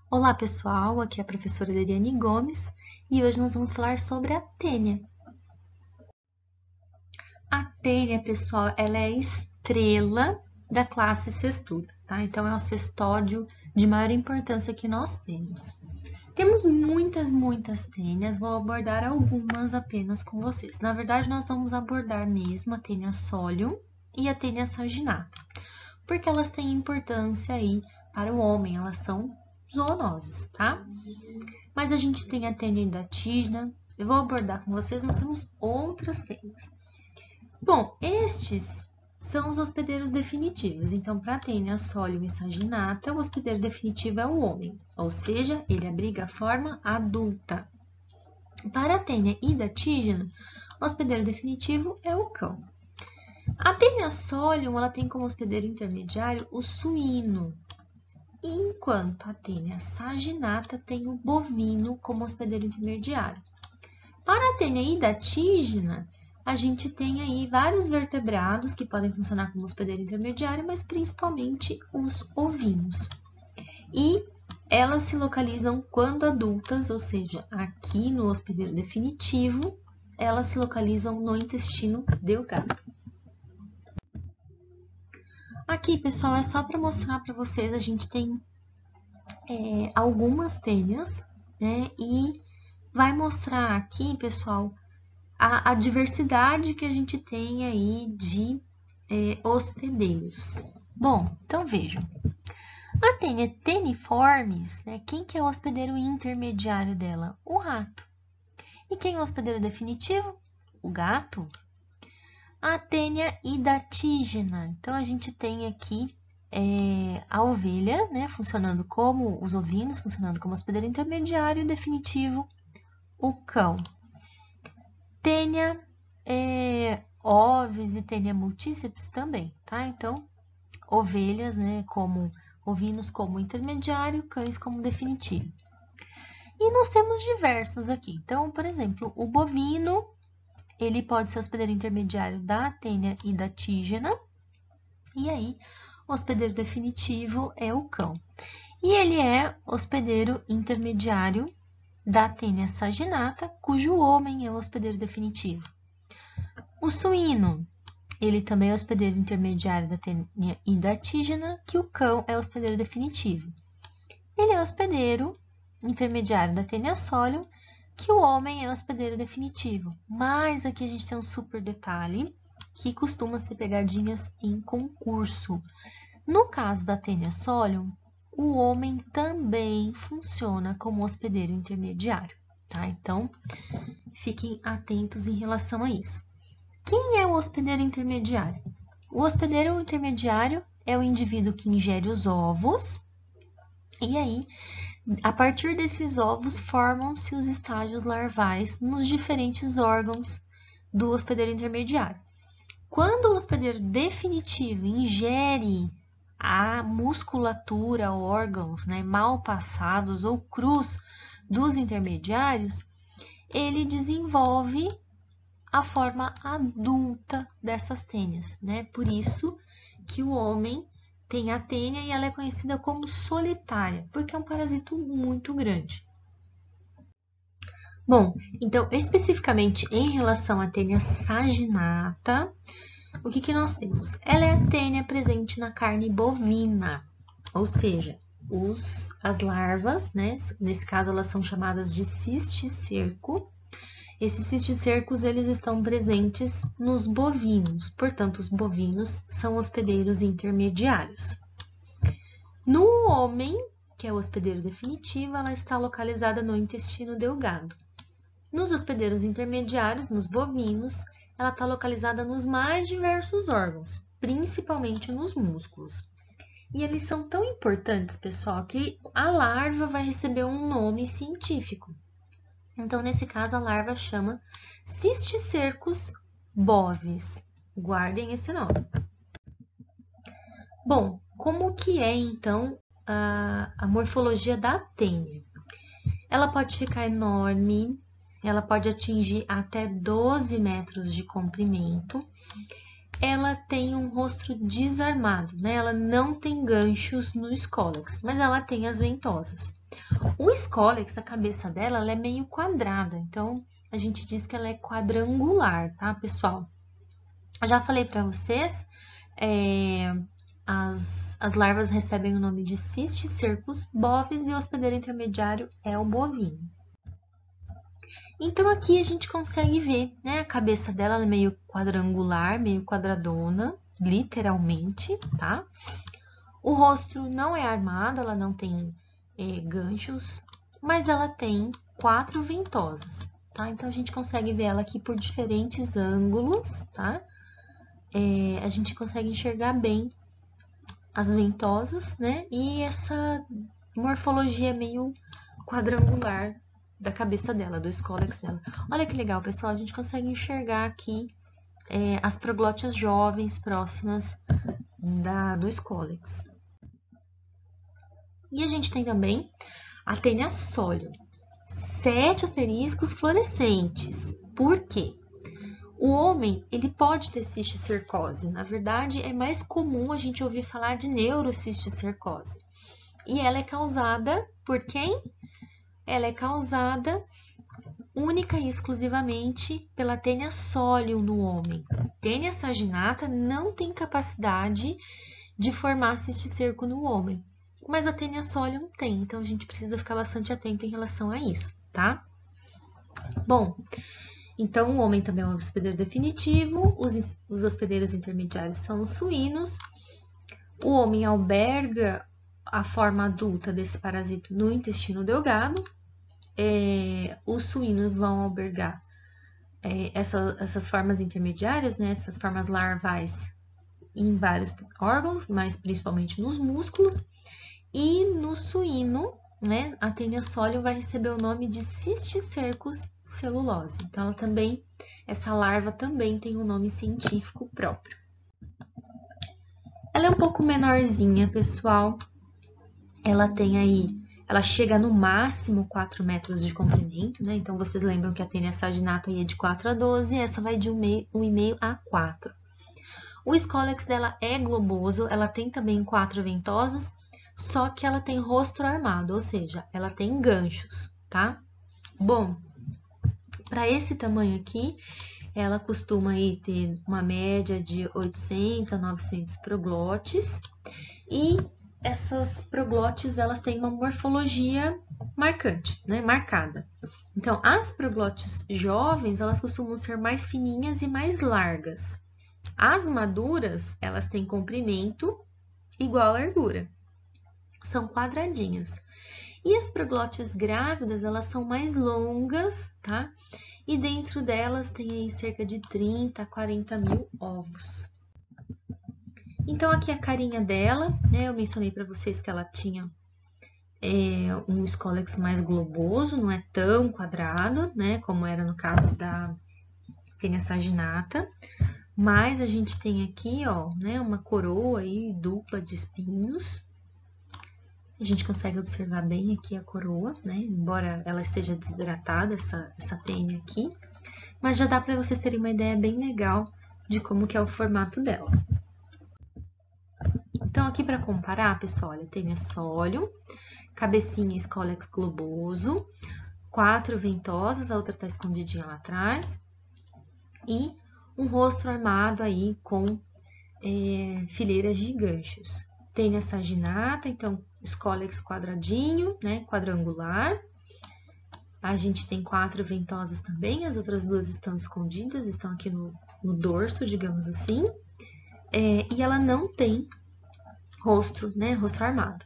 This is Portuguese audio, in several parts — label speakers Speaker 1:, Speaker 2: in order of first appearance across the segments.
Speaker 1: Olá pessoal, aqui é a professora Dariane Gomes e hoje nós vamos falar sobre a tênia. A tênia, pessoal, ela é a estrela da classe Cestuda, tá? Então é o cestódio de maior importância que nós temos. Temos muitas tênias, vou abordar algumas apenas com vocês. Na verdade, nós vamos abordar mesmo a tênia solium e a tênia saginata, porque elas têm importância aí para o homem, elas são zoonoses, tá? Mas a gente tem a tênia hidatígena, eu vou abordar com vocês, nós temos outras tênias. Bom, estes são os hospedeiros definitivos. Então, para a tênia solium e saginata, o hospedeiro definitivo é o homem, ou seja, ele abriga a forma adulta. Para a tênia hidatígena, o hospedeiro definitivo é o cão. A tênia solium, ela tem como hospedeiro intermediário o suíno, enquanto a tênia saginata tem o bovino como hospedeiro intermediário. Para a tênia hidatígena, a gente tem aí vários vertebrados que podem funcionar como hospedeiro intermediário, mas principalmente os ovinos. E elas se localizam quando adultas, ou seja, aqui no hospedeiro definitivo, elas se localizam no intestino delgado. Aqui, pessoal, é só para mostrar para vocês, a gente tem algumas tênias, né? E vai mostrar aqui, pessoal, a diversidade que a gente tem aí de hospedeiros. Bom, então vejam. A tênia teniformes, né? Quem que é o hospedeiro intermediário dela? O rato. E quem é o hospedeiro definitivo? O gato. A tênia hidatígena. Então, a gente tem aqui a ovelha, né? Funcionando como os ovinos, funcionando como hospedeiro intermediário e definitivo, o cão. Tênia ovis e tênia multíceps também, tá? Então, ovelhas, né, como ovinos como intermediário, cães como definitivo. E nós temos diversos aqui. Então, por exemplo, o bovino, ele pode ser hospedeiro intermediário da tênia hidatígena, e aí o hospedeiro definitivo é o cão. E ele é hospedeiro intermediário da tênia saginata, cujo homem é o hospedeiro definitivo. O suíno, ele também é hospedeiro intermediário da tênia hidatígena, que o cão é hospedeiro definitivo. Ele é hospedeiro intermediário da tênia solium, que o homem é hospedeiro definitivo. Mas aqui a gente tem um super detalhe, que costuma ser pegadinhas em concurso. No caso da tênia solium, o homem também funciona como hospedeiro intermediário, tá? Então, fiquem atentos em relação a isso. Quem é o hospedeiro intermediário? O hospedeiro intermediário é o indivíduo que ingere os ovos, e aí, a partir desses ovos, formam-se os estágios larvais nos diferentes órgãos do hospedeiro intermediário. Quando o hospedeiro definitivo ingere a musculatura, órgãos, né, mal passados ou crus dos intermediários, ele desenvolve a forma adulta dessas tênias, né? Por isso que o homem tem a tênia e ela é conhecida como solitária, porque é um parasito muito grande. Bom, então, especificamente em relação à tênia saginata, o que nós temos? Ela é a tênia presente na carne bovina, ou seja, as larvas, né? Nesse caso, elas são chamadas de cisticerco. Esses cisticercos, eles estão presentes nos bovinos, portanto, os bovinos são hospedeiros intermediários. No homem, que é o hospedeiro definitivo, ela está localizada no intestino delgado. Nos hospedeiros intermediários, nos bovinos, ela está localizada nos mais diversos órgãos, principalmente nos músculos. E eles são tão importantes, pessoal, que a larva vai receber um nome científico. Então, nesse caso, a larva chama Cisticercus bovis. Guardem esse nome. Bom, como que é, então, a morfologia da tênia? Ela pode ficar enorme, ela pode atingir até 12 metros de comprimento. ela tem um rosto desarmado, né? Ela não tem ganchos no escólex, mas ela tem as ventosas. O escólex, a cabeça dela, ela é meio quadrada, então a gente diz que ela é quadrangular, tá, pessoal? Eu já falei para vocês, as larvas recebem o nome de cisticercus bovis e o hospedeiro intermediário é o bovino. Então, aqui a gente consegue ver, né? A cabeça dela ela é meio quadrangular, meio quadradona, literalmente, tá? O rosto não é armado, ela não tem ganchos, mas ela tem 4 ventosas, tá? Então, a gente consegue ver ela aqui por diferentes ângulos, tá? A gente consegue enxergar bem as ventosas, né? E essa morfologia meio quadrangular da cabeça dela, do escólex dela. Olha que legal, pessoal, a gente consegue enxergar aqui as proglótias jovens próximas do escólex. E a gente tem também a tênia sólio, 7 asteriscos fluorescentes. Por quê? O homem, ele pode ter cisticercose. Na verdade, é mais comum a gente ouvir falar de neurocisticercose. E ela é causada por quem? Ela é causada única e exclusivamente pela tênia solium no homem. Tênia saginata não tem capacidade de formar cisticerco no homem, mas a tênia solium tem, então a gente precisa ficar bastante atento em relação a isso, tá? Bom, então o homem também é um hospedeiro definitivo, os hospedeiros intermediários são os suínos, o homem alberga a forma adulta desse parasito no intestino delgado, os suínos vão albergar essas formas intermediárias, né, essas formas larvais em vários órgãos, mas principalmente nos músculos, e no suíno, né, a tênia solium vai receber o nome de cisticercus celulose. Então, ela também, essa larva também tem um nome científico próprio. Ela é um pouco menorzinha, pessoal. Ela tem aí, ela chega no máximo 4 metros de comprimento, né? Então, vocês lembram que a tênia saginata ia de 4 a 12, essa vai de 1,5 a 4. O escólex dela é globoso, ela tem também 4 ventosas, só que ela tem rosto armado, ou seja, ela tem ganchos, tá? Bom, para esse tamanho aqui, ela costuma aí ter uma média de 800 a 900 proglotes, e essas proglotes, elas têm uma morfologia marcante, né, marcada. Então, as proglotes jovens, elas costumam ser mais fininhas e mais largas. As maduras, elas têm comprimento igual à largura. São quadradinhas. E as proglotes grávidas, elas são mais longas, tá? E dentro delas tem aí cerca de 30 a 40 mil ovos. Então, aqui a carinha dela, né? Eu mencionei para vocês que ela tinha um escólex mais globoso, não é tão quadrado, né? Como era no caso da tênia saginata. Mas a gente tem aqui, ó, né? Uma coroa aí dupla de espinhos. A gente consegue observar bem aqui a coroa, né? Embora ela esteja desidratada, essa tênia aqui. Mas já dá para vocês terem uma ideia bem legal de como que é o formato dela. Então, aqui para comparar, pessoal, olha, tênia solium, cabecinha escólex globoso, 4 ventosas, a outra está escondidinha lá atrás, e um rosto armado aí com fileiras de ganchos. Tênia saginata, então, escólex quadradinho, né, quadrangular. A gente tem 4 ventosas também, as outras 2 estão escondidas, estão aqui no dorso, digamos assim. E ela não tem rosto, né, rosto armado.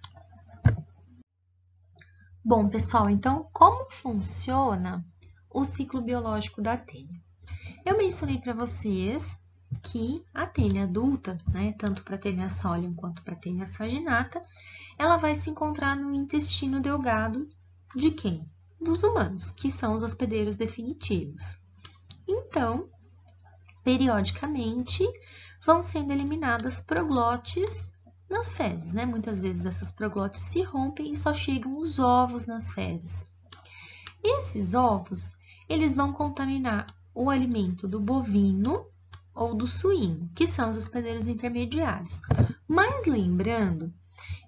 Speaker 1: Bom, pessoal, então, como funciona o ciclo biológico da tênia? Eu mencionei para vocês que a tênia adulta, né, tanto para a tênia solium quanto para a tênia saginata, ela vai se encontrar no intestino delgado de quem? Dos humanos, que são os hospedeiros definitivos. Então, periodicamente, vão sendo eliminadas proglotes nas fezes, né? Muitas vezes essas proglotes se rompem e só chegam os ovos nas fezes. Esses ovos, eles vão contaminar o alimento do bovino ou do suíno, que são os hospedeiros intermediários. Mas lembrando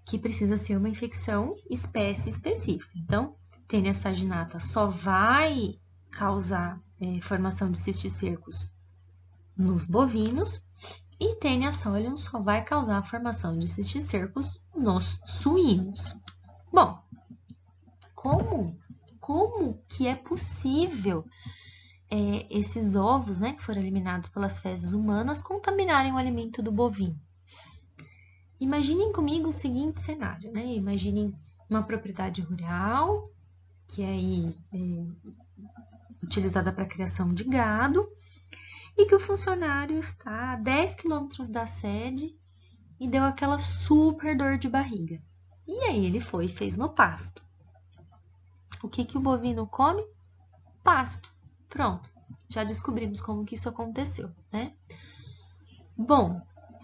Speaker 1: que precisa ser uma infecção espécie específica. Então, tênia saginata só vai causar formação de cisticercos nos bovinos e tênia solium só vai causar a formação de cisticercos nos suínos. Bom, como que é possível esses ovos, né, que foram eliminados pelas fezes humanas, contaminarem o alimento do bovino? Imaginem comigo o seguinte cenário, né? Imaginem uma propriedade rural, que é aí utilizada para a criação de gado, e que o funcionário está a 10 quilômetros da sede e deu aquela super dor de barriga. E aí ele foi e fez no pasto. O que o bovino come? Pasto. Pronto, já descobrimos como que isso aconteceu, né? Bom,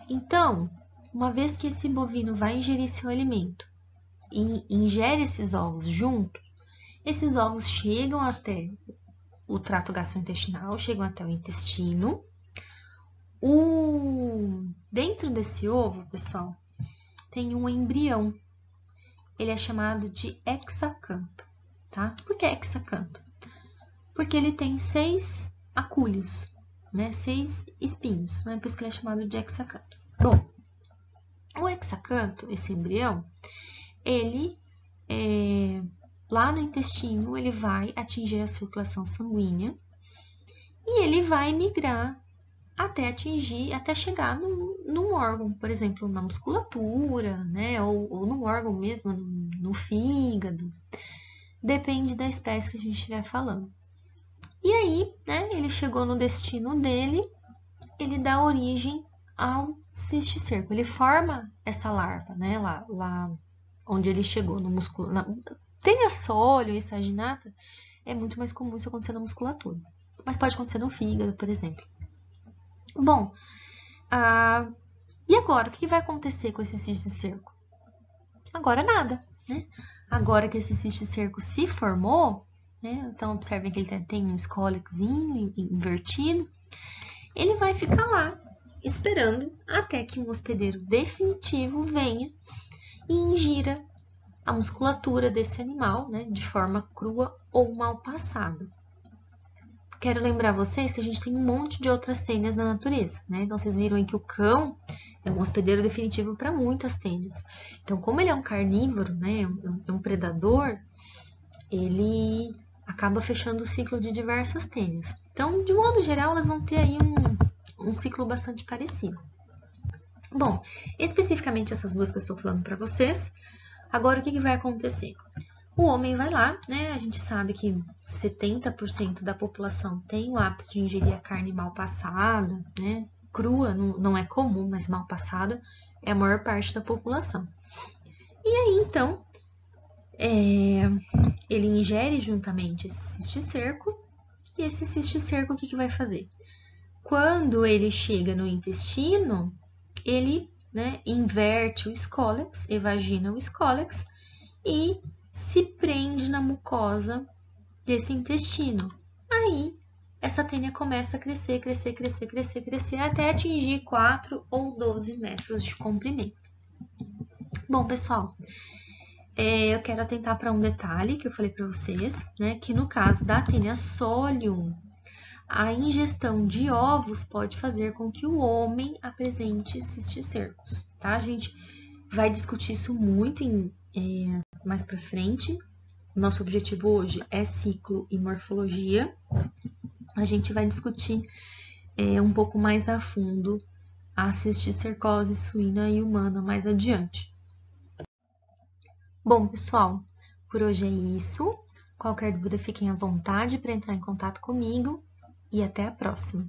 Speaker 1: então, uma vez que esse bovino vai ingerir seu alimento e ingere esses ovos junto, esses ovos chegam até o trato gastrointestinal, chegam até o intestino. Dentro desse ovo, pessoal, tem um embrião. Ele é chamado de hexacanto, tá? Por que hexacanto? Porque ele tem 6 acúlios, né? 6 espinhos, né? Por isso que ele é chamado de hexacanto. Bom, o hexacanto, esse embrião, ele lá no intestino, ele vai atingir a circulação sanguínea e ele vai migrar até chegar num órgão, por exemplo, na musculatura, né? Ou no órgão mesmo, no fígado. Depende da espécie que a gente estiver falando. E aí, né, ele chegou no destino dele, ele dá origem ao cisticerco. Ele forma essa larva, né, lá onde ele chegou, no músculo. Tênia solium e saginata, é muito mais comum isso acontecer na musculatura. Mas pode acontecer no fígado, por exemplo. Bom, e agora? O que vai acontecer com esse cisticerco? Agora nada, né? Agora que esse cisticerco se formou, né? Então, observem que ele tem um escólexinho invertido. Ele vai ficar lá, esperando até que um hospedeiro definitivo venha e ingira a musculatura desse animal, né? De forma crua ou mal passada. Quero lembrar vocês que a gente tem um monte de outras tênias na natureza, né? Então, vocês viram aí que o cão é um hospedeiro definitivo para muitas tênias. Então, como ele é um carnívoro, né? É um predador, ele acaba fechando o ciclo de diversas tênias. Então, de modo geral, elas vão ter aí um ciclo bastante parecido. Bom, especificamente essas duas que eu estou falando para vocês, agora o que vai acontecer? O homem vai lá, né? A gente sabe que 70% da população tem o hábito de ingerir a carne mal passada, né? Crua não é comum, mas mal passada é a maior parte da população. E aí, então, ele ingere juntamente esse cisticerco, e esse cisticerco o que vai fazer? Quando ele chega no intestino, ele, né, inverte o escólex, evagina o escólex e se prende na mucosa desse intestino. Aí, essa tênia começa a crescer, até atingir 4 ou 12 metros de comprimento. Bom, pessoal, eu quero atentar para um detalhe que eu falei para vocês, né, que no caso da tênia solium, a ingestão de ovos pode fazer com que o homem apresente cisticercos, tá? A gente vai discutir isso muito mais para frente. Nosso objetivo hoje é ciclo e morfologia. A gente vai discutir um pouco mais a fundo a cisticercose suína e humana mais adiante. Bom, pessoal, por hoje é isso. Qualquer dúvida, fiquem à vontade para entrar em contato comigo e até a próxima.